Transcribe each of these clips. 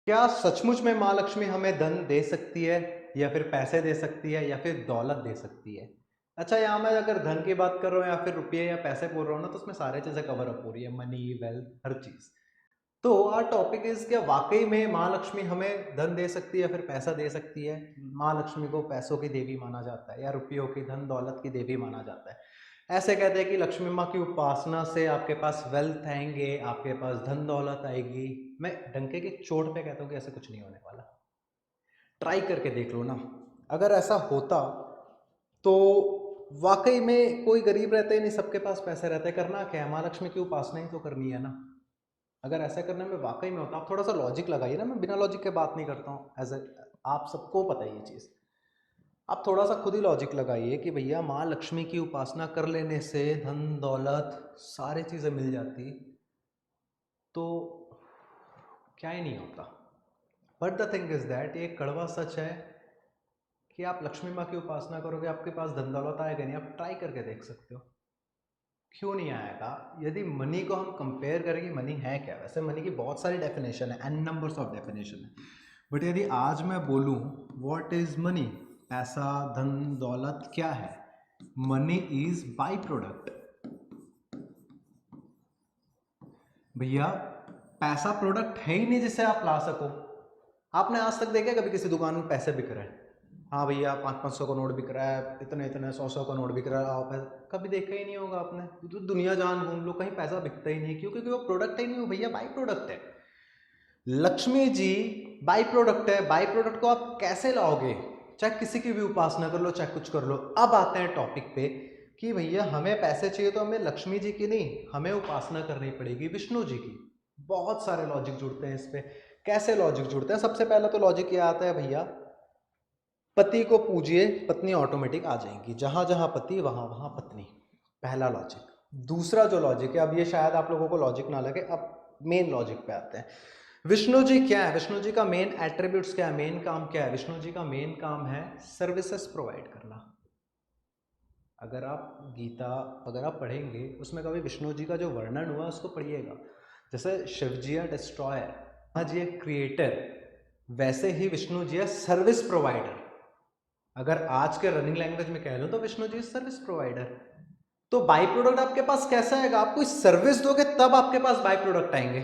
क्या सचमुच में माँ लक्ष्मी हमें धन दे सकती है या फिर पैसे दे सकती है या फिर दौलत दे सकती है? अच्छा, यहाँ मैं अगर धन की बात कर रहा हूँ या फिर रुपये या पैसे बोल रहा हूँ ना, तो उसमें सारी चीज़ें कवर अप हो रही है, मनी, वेल्थ, हर चीज़। तो आवर टॉपिक इज़, क्या वाक़ई में माँ लक्ष्मी हमें धन दे सकती है या फिर पैसा दे सकती है? माँ लक्ष्मी को पैसों की देवी माना जाता है या रुपयों की, धन दौलत की देवी माना जाता है। ऐसे कहते हैं कि लक्ष्मी माँ की उपासना से आपके पास वेल्थ आएँगे, आपके पास धन दौलत आएगी। मैं डंके की चोट पे कहता हूँ कि ऐसा कुछ नहीं होने वाला। ट्राई करके देख लो ना। अगर ऐसा होता तो वाक़ई में कोई गरीब रहता ही नहीं, सबके पास पैसे रहते। करना क्या है? माँ लक्ष्मी की उपासना ही तो करनी है ना। अगर ऐसा करने में वाक़ई में होता, आप थोड़ा-सा लॉजिक लगाइए ना, मैं बिना लॉजिक के बात नहीं करता हूँ। आप सबको पता है ये चीज़। आप थोड़ा-सा खुद ही लॉजिक लगाइए कि भैया माँ लक्ष्मी की उपासना कर लेने से धन, दौलत, सारी चीज़ें मिल जाती, तो क्या ही नहीं होता। But the thing is that, ये कड़वा सच है कि आप लक्ष्मी माँ की उपासना करोगे, आपके पास धन दौलत आएगा नहीं। आप ट्राई करके देख सकते हो, क्यों नहीं आएगा? यदि मनी को हम कंपेयर करें कि मनी है क्या, वैसे मनी की बहुत सारी डेफिनेशन है, एन नंबर्स ऑफ डेफिनेशन है। बट यदि आज मैं बोलूं व्हाट इज मनी, पैसा, धन दौलत क्या है? Money is by product. भैया, पैसा प्रोडक्ट है ही नहीं जिससे आप ला सको। आपने आज तक देखा कभी किसी दुकान में पैसे बिक रहे हैं? हाँ भैया, 500-500 का नोट बिक रहा है, इतने इतने 100-100 का नोट बिक रहा है, आओ पैसे। कभी देखा ही नहीं होगा आपने। तो दुनिया जहान घूम लो, कहीं पैसा बिकता ही नहीं। क्यों? क्योंकि वो प्रोडक्ट ही नहीं हो भैया, बाई प्रोडक्ट है। लक्ष्मी जी बाई प्रोडक्ट है। बाई प्रोडक्ट को आप कैसे लाओगे? चाहे किसी की भी उपासना कर लो, चाहे कुछ कर लो। अब आते हैं टॉपिक पे कि भैया हमें पैसे चाहिए तो हमें लक्ष्मी जी की नहीं, हमें उपासना करनी पड़ेगी विष्णु जी की। बहुत सारे लॉजिक जुड़ते हैं इस पे। कैसे लॉजिक जुड़ते हैं? सबसे पहला तो लॉजिक ये आता है भैया, पति को पूजिए, पत्नी ऑटोमेटिक आ जाएंगी। जहां जहां पति वहां वहां पत्नी। पहला लॉजिक। दूसरा जो लॉजिक है, अब ये शायद आप लोगों को लॉजिक ना लगे, अब मेन लॉजिक पे आते हैं। विष्णु जी क्या है? विष्णु जी का मेन एट्रीब्यूट्स क्या है? मेन काम क्या है? विष्णु जी का मेन काम है सर्विसेज प्रोवाइड करना। अगर आप गीता अगर आप पढ़ेंगे, उसमें कभी विष्णु जी का जो वर्णन हुआ उसको पढ़िएगा। जैसे शिव जी है डिस्ट्रॉयर, हाँ जी है क्रिएटर, वैसे ही विष्णु जी है सर्विस प्रोवाइडर। अगर आज के रनिंग लैंग्वेज में कह लो तो विष्णु जी सर्विस प्रोवाइडर। तो बाई प्रोडक्ट आपके पास कैसा आएगा? आप कोई सर्विस दोगे तब आपके पास बाई प्रोडक्ट आएंगे।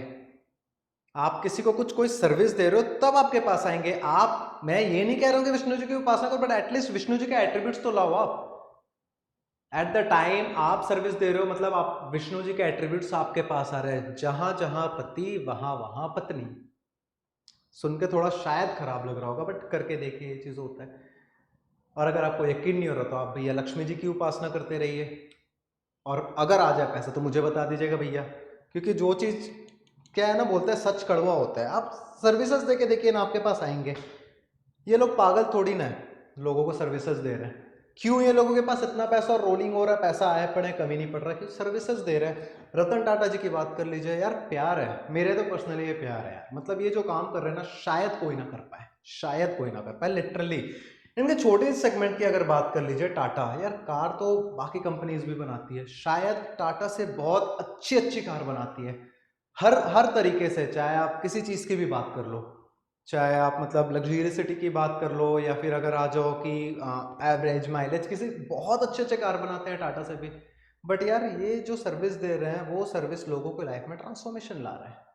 आप किसी को कुछ कोई सर्विस दे रहे हो तब आपके पास आएंगे। आप, मैं ये नहीं कह रहा हूं कि विष्णु जी की उपासना करो, बट एटलीस्ट विष्णु जी के एट्रीब्यूट्स तो लाओ आप। एट द टाइम आप सर्विस दे रहे हो, मतलब आप विष्णु जी के एट्रीब्यूट्स आपके पास आ रहे हैं। जहां जहां पति वहां वहां पत्नी। सुन के थोड़ा शायद खराब लग रहा होगा, बट करके देखिए, ये चीज होता है। और अगर आपको यकीन नहीं हो रहा तो आप भैया लक्ष्मी जी की उपासना करते रहिए, और अगर आ जाए पैसा तो मुझे बता दीजिएगा भैया। क्योंकि जो चीज़, क्या है ना, बोलते हैं सच कड़वा होता है। आप सर्विसेज दे के देखिए ना, आपके पास आएंगे। ये लोग पागल थोड़ी ना है, लोगों को सर्विसेज दे रहे हैं। क्यों? ये लोगों के पास इतना पैसा और रोलिंग हो रहा है, पैसा आए पड़े कमी नहीं पड़ रहा, क्यों? सर्विसेज दे रहे हैं। रतन टाटा जी की बात कर लीजिए यार, प्यार है। मेरे तो पर्सनली ये प्यार है यार। मतलब ये जो काम कर रहे हैं ना, शायद कोई ना कर पाए, शायद कोई ना कर पाए लिटरली। इनके छोटे सेगमेंट की अगर बात कर लीजिए, टाटा यार, कार तो बाकी कंपनीज भी बनाती है, शायद टाटा से बहुत अच्छी अच्छी कार बनाती है। हर हर तरीके से, चाहे आप किसी चीज की भी बात कर लो, चाहे आप मतलब लग्जरियसिटी की बात कर लो, या फिर अगर आ जाओ कि एवरेज माइलेज, किसी बहुत अच्छे अच्छे कार बनाते हैं टाटा से भी। बट यार ये जो सर्विस दे रहे हैं, वो सर्विस लोगों को लाइफ में ट्रांसफॉर्मेशन ला रहा है।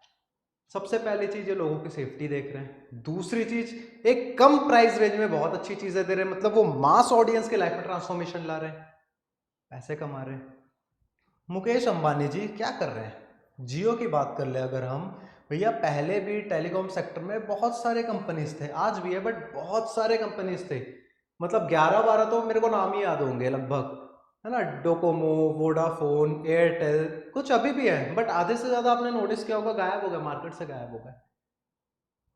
सबसे पहली चीज, ये लोगों की सेफ्टी देख रहे हैं। दूसरी चीज, एक कम प्राइस रेंज में बहुत अच्छी चीजें दे रहे हैं, मतलब वो मास ऑडियंस के लाइफ में ट्रांसफॉर्मेशन ला रहे हैं, पैसे कमा रहे हैं। मुकेश अंबानी जी क्या कर रहे हैं? जियो की बात कर ले अगर हम, भैया पहले भी टेलीकॉम सेक्टर में बहुत सारे कंपनीज थे, आज भी है, बट बहुत सारे कंपनीज थे। मतलब 11-12 तो मेरे को नाम ही याद होंगे लगभग, है ना। डोकोमो, वोडाफोन, एयरटेल, कुछ अभी भी है, बट आधे से ज्यादा आपने नोटिस किया होगा गायब हो गया, मार्केट से गायब हो गए।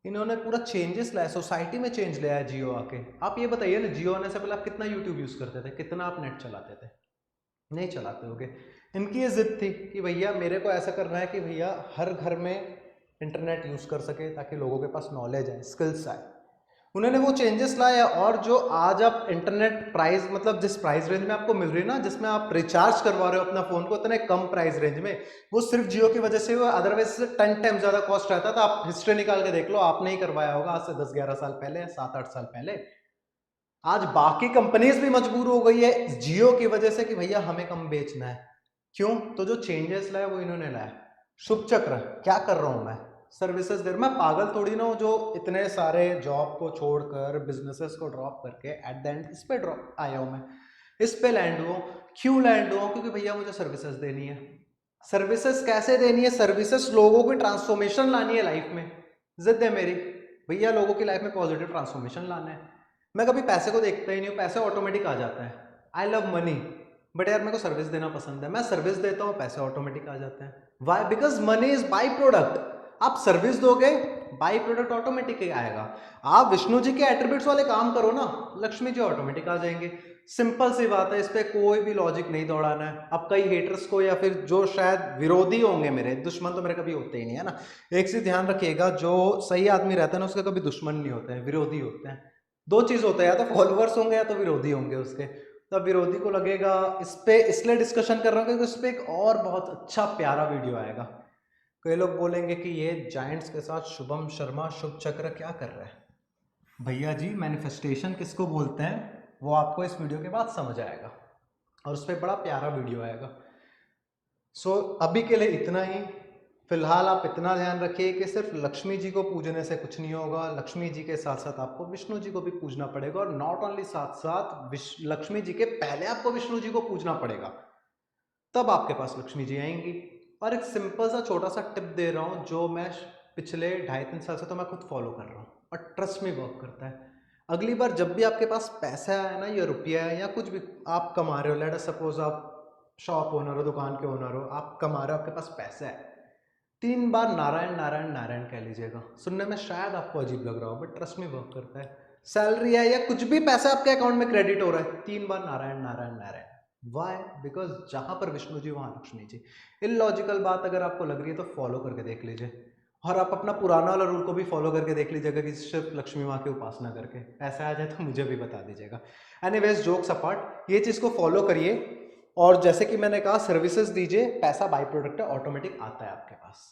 इन्होंने पूरा चेंजेस लाया, सोसाइटी में चेंज लाया है जियो आके। आप ये बताइए ना, जियो आने से पहले आप कितना यूट्यूब यूज करते थे, कितना आप नेट चलाते थे? नहीं चलाते होगे। इनकी ये जिद थी कि भैया मेरे को ऐसा करना है कि भैया हर घर में इंटरनेट यूज कर सके, ताकि लोगों के पास नॉलेज आए, स्किल्स आए। उन्होंने वो चेंजेस लाए, और जो आज आप इंटरनेट प्राइस, मतलब जिस प्राइस रेंज में आपको मिल रही है ना, जिसमें आप रिचार्ज करवा रहे हो अपना फोन को इतने कम प्राइस रेंज में, वो सिर्फ जियो की वजह से हुआ, अदरवाइज 10 टाइम ज्यादा कॉस्ट रहता था। आप हिस्ट्री निकाल के देख लो, आपने ही करवाया होगा आज से 10-11 साल पहले, 7-8 साल पहले। आज बाकी कंपनीज भी मजबूर हो गई है जियो की वजह से कि भैया हमें कम बेचना है। क्यों? तो जो चेंजेस लाए वो इन्होंने लाया। शुभ चक्र क्या कर रहा हूं मैं, सर्विसेज दे, मैं पागल थोड़ी ना हूं जो इतने सारे जॉब को छोड़कर बिजनेसेस को ड्रॉप करके एट द एंड इस पे ड्रॉप आया हूं मैं, इस पे लैंड हुआ। क्यों लैंड हुआ? क्योंकि भैया मुझे सर्विसेज देनी है। सर्विसेज कैसे देनी है? सर्विसेज लोगों की ट्रांसफॉर्मेशन लानी है लाइफ में, जिद है मेरी भैया, लोगों की लाइफ में पॉजिटिव ट्रांसफॉर्मेशन लाना है। मैं कभी पैसे को देखता ही नहीं हूँ, पैसा ऑटोमेटिक आ जाता है। आई लव मनी, बट यार मेरे को सर्विस देना पसंद है, मैं सर्विस देता हूँ, पैसे ऑटोमेटिक आ जाते हैं। Why? Because money is by product. आप सर्विस दोगे, बाई प्रोडक्ट ऑटोमेटिक आएगा। आप विष्णु जी के एट्रीब्यूट्स वाले काम करो ना, लक्ष्मी जी ऑटोमेटिक आ जाएंगे। सिंपल सी बात है, इस पे कोई भी लॉजिक नहीं दौड़ाना है। अब कई हेटर्स को, या फिर जो शायद विरोधी होंगे, मेरे दुश्मन तो मेरे कभी होते ही नहीं है ना, एक चीज ध्यान रखिएगा, जो सही आदमी रहता है ना उसके कभी दुश्मन नहीं होते हैं, विरोधी होते हैं। दो चीज होता है, या तो फॉलोअर्स होंगे या तो विरोधी होंगे उसके। तब विरोधी को लगेगा इस पे इसलिए डिस्कशन कर रहा हूँ क्योंकि उस पे एक और बहुत अच्छा प्यारा वीडियो आएगा। कई लोग बोलेंगे कि ये जायंट्स के साथ शुभम शर्मा शुभ चक्र क्या कर रहा है। भैया जी, मैनिफेस्टेशन किसको बोलते हैं वो आपको इस वीडियो के बाद समझ आएगा, और उस पर बड़ा प्यारा वीडियो आएगा। सो अभी के लिए इतना ही। फिलहाल आप इतना ध्यान रखिए कि सिर्फ लक्ष्मी जी को पूजने से कुछ नहीं होगा, लक्ष्मी जी के साथ साथ आपको विष्णु जी को भी पूजना पड़ेगा, और नॉट ओनली साथ साथ लक्ष्मी जी के पहले आपको विष्णु जी को पूजना पड़ेगा, तब आपके पास लक्ष्मी जी आएंगी। और एक सिंपल सा छोटा सा टिप दे रहा हूँ, जो मैं पिछले 2.5-3 साल से तो मैं खुद फॉलो कर रहा हूँ, और ट्रस्ट में वर्क करता है। अगली बार जब भी आपके पास पैसा है ना, या रुपया है, या कुछ भी आप कमा रहे हो, लेट अस सपोज आप शॉप ओनर हो, दुकान के ओनर हो, आप कमा रहे हो, आपके पास पैसा है, 3 बार नारायण नारायण नारायण कह लीजिएगा। सुनने में शायद आपको अजीब लग रहा हो, बट ट्रस्ट में वर्क करता है। सैलरी है या कुछ भी पैसा आपके अकाउंट में क्रेडिट हो रहा है, 3 बार नारायण नारायण नारायण। वाई? बिकॉज जहां पर विष्णु जी वहां लक्ष्मी जी। इलॉजिकल बात अगर आपको लग रही है तो फॉलो करके देख लीजिए, और आप अपना पुराना वाला रूल को भी फॉलो करके देख लीजिएगा कि सिर्फ लक्ष्मी माँ की उपासना करके ऐसा आ जाए तो मुझे भी बता दीजिएगा। एनीवेज, जोक्स अपार्ट, ये चीज़ को फॉलो करिए, और जैसे कि मैंने कहा सर्विसेज दीजिए, पैसा बाई प्रोडक्ट है, ऑटोमेटिक आता है आपके पास।